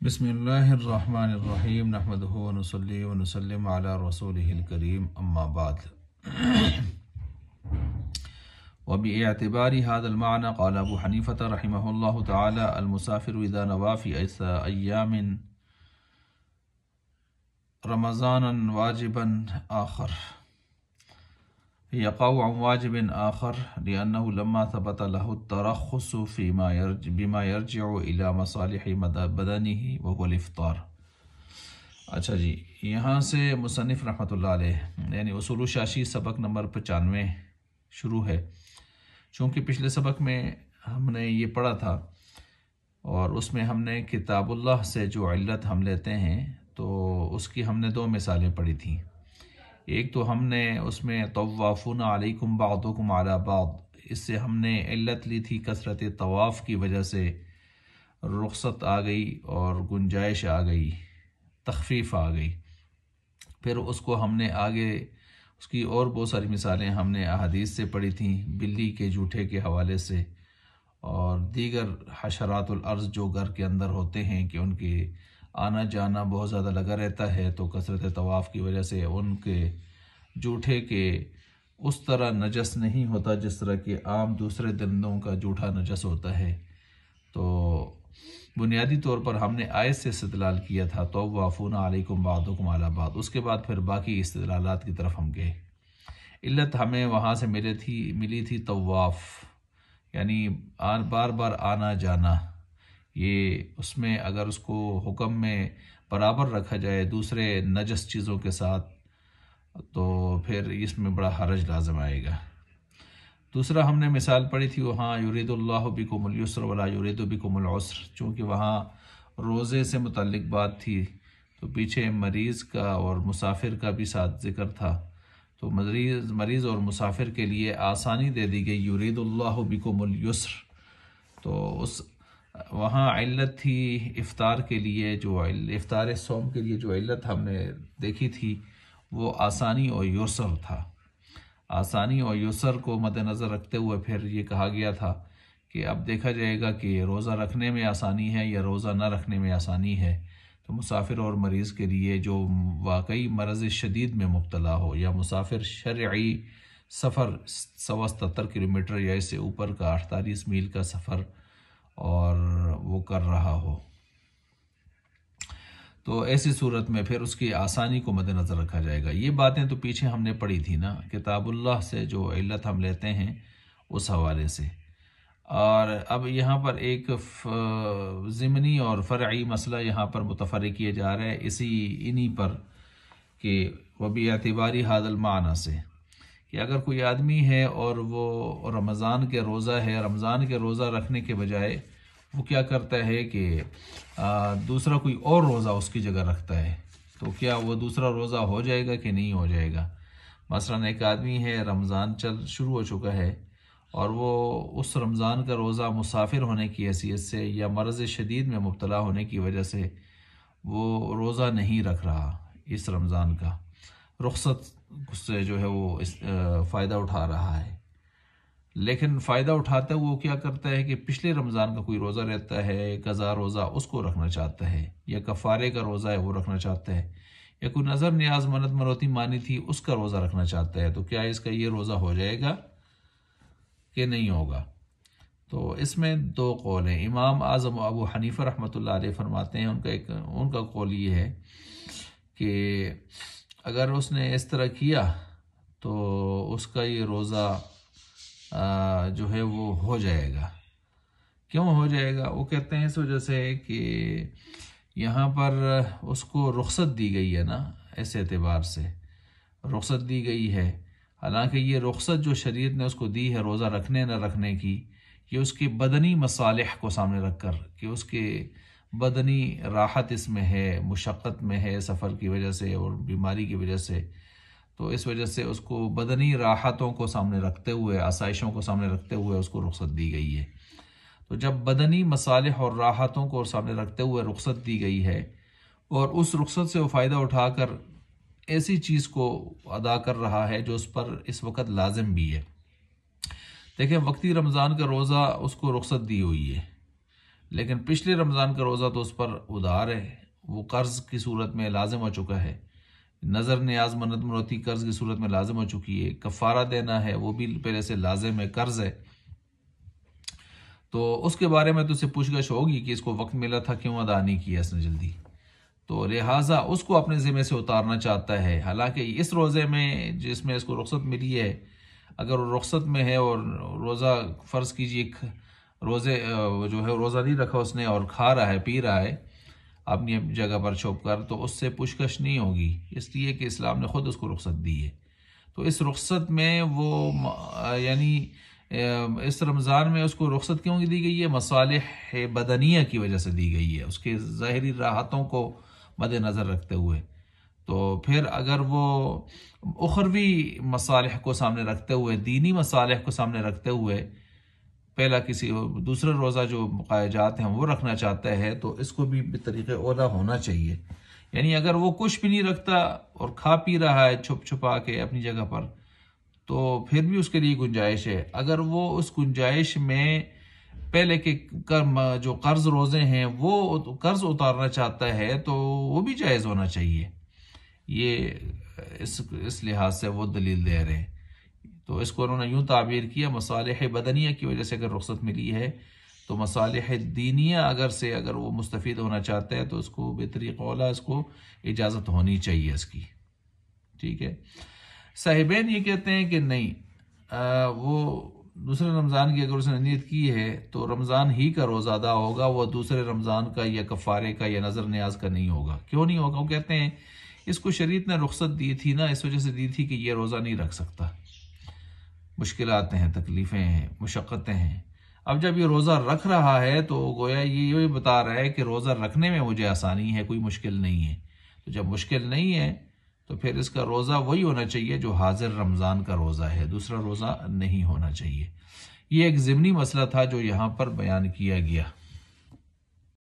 بسم اللہ الرحمن الرحیم نحمدہ ونصلی ونسلم علی رسولہ الکریم اما بعد وباعتبار هذا المعنى قال ابو حنیفة رحمہ اللہ تعالی المسافر اذا نوى في ایام رمضانا واجبا آخر يقع عن واجب آخر لأنه لما ثبت له الترخص بما يرجع إلى مصالح بدنه وهو الإفطار۔ اچھا جی، یہاں سے مصنف رحمۃ اللہ علیہ یعنی اصول الشاشی سبق نمبر 95 شروع ہے۔ چونکہ پچھلے سبق میں ہم نے یہ پڑھا تھا اور اس میں ہم نے کتاب اللہ سے جو علت ہم لیتے ہیں تو اس کی ہم نے 2 مثالیں پڑھی تھیں۔ ایک تو ہم نے اس میں طوافون علیکم بعضکم علی بعض، اس سے ہم نے علت لی تھی کثرت طواف کی وجہ سے رخصت آ گئی اور گنجائش آ گئی، تخفیف آ گئی۔ پھر اس کو ہم نے آگے اس کی اور بہت ساری مثالیں ہم نے احادیث سے پڑھی تھیں، بلی کے جوٹے کے حوالے سے اور دیگر حشرات الارض جو گھر کے اندر ہوتے ہیں کہ ان کے آنا جانا بہت زیادہ لگا رہتا ہے، تو کثرت طواف کی وجہ سے ان کے جوٹے کے اس طرح نجس نہیں ہوتا جس طرح کہ عام دوسرے درندوں کا جوٹا نجس ہوتا ہے۔ تو بنیادی طور پر ہم نے آیت سے استدلال کیا تھا طوافون علیکم بعضکم علی بعض، اس کے بعد پھر باقی استدلالات کی طرف ہم گئے۔ علت ہمیں وہاں سے ملی تھی طواف، یعنی بار بار آنا جانا، یہ اس میں اگر اس کو حکم میں برابر رکھا جائے دوسرے نجس چیزوں کے ساتھ تو پھر اس میں بڑا حرج لازم آئے گا۔ دوسرا ہم نے مثال پڑھی تھی وہاں یرید اللہ بکم الیسر ولا یرید بکم العسر، چونکہ وہاں روزے سے متعلق بات تھی تو پیچھے مریض کا اور مسافر کا بھی ساتھ ذکر تھا، تو مریض اور مسافر کے لیے آسانی دے دی گئی یرید اللہ بکم الیسر۔ تو وہاں علت تھی افطار کے لیے، جو افطار صوم کے لیے جو علت ہم نے دیکھی تھی وہ آسانی اور یسر تھا۔ آسانی اور یسر کو مد نظر رکھتے ہوئے پھر یہ کہا گیا تھا کہ اب دیکھا جائے گا کہ روزہ رکھنے میں آسانی ہے یا روزہ نہ رکھنے میں آسانی ہے، تو مسافر اور مریض کے لیے جو واقعی مرض شدید میں مبتلا ہو یا مسافر شرعی سفر 177 کلومیٹر یا اس سے اوپر کا 48 میل کا سفر اور وہ کر رہا ہو، تو ایسی صورت میں پھر اس کی آسانی کو مد نظر رکھا جائے گا۔ یہ باتیں تو پیچھے ہم نے پڑھی تھی نا، کتاب اللہ سے جو علت ہم لیتے ہیں اس حوالے سے۔ اور اب یہاں پر ایک ضمنی اور فرعی مسئلہ یہاں پر متفرق کیے جا رہا ہے انہی پر کہ وباعتبار هذا المعنى سے، کہ اگر کوئی آدمی ہے اور وہ رمضان کے روزہ ہے، رمضان کے روزہ رکھنے کے بجائے وہ کیا کرتا ہے کہ دوسرا کوئی اور روزہ اس کی جگہ رکھتا ہے، تو کیا وہ دوسرا روزہ ہو جائے گا کہ نہیں ہو جائے گا؟ مثلا ایک آدمی ہے، رمضان شروع ہو چکا ہے اور وہ اس رمضان کا روزہ مسافر ہونے کی حیثیت سے یا مرض شدید میں مبتلا ہونے کی وجہ سے وہ روزہ نہیں رکھ رہا، اس رمضان کا رخصت سے جو ہے وہ فائدہ اٹھا رہا ہے، لیکن فائدہ اٹھاتا ہے وہ کیا کرتا ہے کہ پچھلے رمضان کا کوئی روزہ رہتا ہے، قضا روزہ، اس کو رکھنا چاہتا ہے، یا کفارے کا روزہ ہے وہ رکھنا چاہتا ہے، یا کوئی نظر نیاز منت مروتی مانی تھی اس کا روزہ رکھنا چاہتا ہے، تو کیا اس کا یہ روزہ ہو جائے گا کہ نہیں ہوگا؟ تو اس میں 2 قول ہیں۔ امام اعظم ابو حنیفہ رحمۃ اللہ علیہ فرماتے ہیں ان کا قول یہ ہے کہ اگر اس نے اس طرح کیا تو اس کا یہ روزہ جو ہے وہ ہو جائے گا۔ کیوں ہو جائے گا؟ وہ کہتے ہیں اس وجہ سے کہ یہاں پر اس کو رخصت دی گئی ہے نا، اس اعتبار سے رخصت دی گئی ہے، حالانکہ یہ رخصت جو شریعت نے اس کو دی ہے روزہ رکھنے نہ رکھنے کی، یہ اس کی بدنی مصالح کو سامنے رکھ کر کہ اس کے بدنی راحت اس میں ہے، مشقت میں ہے سفر کی وجہ سے اور بیماری کی وجہ سے، تو اس وجہ سے اس کو بدنی راحتوں کو سامنے رکھتے ہوئے، آسائشوں کو سامنے رکھتے ہوئے اس کو رخصت دی گئی ہے۔ تو جب بدنی مصالح اور راحتوں کو سامنے رکھتے ہوئے رخصت دی گئی ہے اور اس رخصت سے وہ فائدہ اٹھا کر ایسی چیز کو ادا کر رہا ہے جو اس پر اس وقت لازم بھی ہے۔ دیکھیں وقتی رمضان کا روزہ اس کو رخصت دی ہوئی ہے، لیکن پچھلے رمضان کا روزہ تو اس پر ادھار ہے، وہ قرض کی صورت میں لازم ہو چکا ہے، نظر نیاز منت منوتی قرض کی صورت میں لازم ہو چکی ہے، کفارہ دینا ہے وہ بھی پہلے سے لازم ہے، قرض ہے، تو اس کے بارے میں تو اسے پوچھ گچھ ہوگی کہ اس کو وقت ملا تھا کیوں ادا نہیں کیا اس نے جلدی، تو لہٰذا اس کو اپنے ذمے سے اتارنا چاہتا ہے۔ حالانکہ اس روزے میں جس میں اس کو رخصت ملی ہے، اگر وہ رخصت میں ہے اور روزہ فرض کیجیے روزے جو ہے روزہ نہیں رکھا اس نے اور کھا رہا ہے پی رہا ہے اپنی جگہ پر چھپ کر، تو اس سے پوچھ گچھ نہیں ہوگی، اس لیے کہ اسلام نے خود اس کو رخصت دی ہے۔ تو اس رخصت میں وہ یعنی اس رمضان میں اس کو رخصت کیوں دی گئی ہے؟ مصالح بدنیہ کی وجہ سے دی گئی ہے، اس کے ظاہری راحتوں کو مد نظر رکھتے ہوئے۔ تو پھر اگر وہ اخروی مصالح کو سامنے رکھتے ہوئے، دینی مصالح کو سامنے رکھتے ہوئے پہلا کسی دوسرا روزہ جو مقاجات ہیں وہ رکھنا چاہتا ہے، تو اس کو بھی بطریق اولا ہونا چاہیے۔ یعنی اگر وہ کچھ بھی نہیں رکھتا اور کھا پی رہا ہے چھپ چھپا کے اپنی جگہ پر، تو پھر بھی اس کے لیے گنجائش ہے۔ اگر وہ اس گنجائش میں پہلے کے جو قرض روزے ہیں وہ قرض اتارنا چاہتا ہے تو وہ بھی جائز ہونا چاہیے۔ یہ اس لحاظ سے وہ دلیل دے رہے ہیں، تو اس کو انہوں نے یوں تعبیر کیا مصالح بدنیہ کی وجہ سے اگر رخصت ملی ہے تو مصالح دینیہ اگر وہ مستفید ہونا چاہتا ہے تو اس کو بطریق اولا اس کو اجازت ہونی چاہیے اس کی، ٹھیک ہے۔ صاحبین یہ کہتے ہیں کہ نہیں، وہ دوسرے رمضان کی اگر اس نے نیت کی ہے تو رمضان ہی کا روزہ ادا ہوگا، وہ دوسرے رمضان کا یا کفارے کا یا نظر نیاز کا نہیں ہوگا۔ کیوں نہیں ہوگا؟ وہ کہتے ہیں اس کو شریعت نے رخصت دی تھی نا، اس وجہ سے دی تھی کہ یہ روزہ نہیں رکھ سکتا، مشکلات ہیں، تکلیفیں ہیں، مشقتیں ہیں۔ اب جب یہ روزہ رکھ رہا ہے تو گویا یہ بتا رہا ہے کہ روزہ رکھنے میں مجھے آسانی ہے، کوئی مشکل نہیں ہے۔ تو جب مشکل نہیں ہے تو پھر اس کا روزہ وہی ہونا چاہیے جو حاضر رمضان کا روزہ ہے، دوسرا روزہ نہیں ہونا چاہیے۔ یہ ایک ضمنی مسئلہ تھا جو یہاں پر بیان کیا گیا۔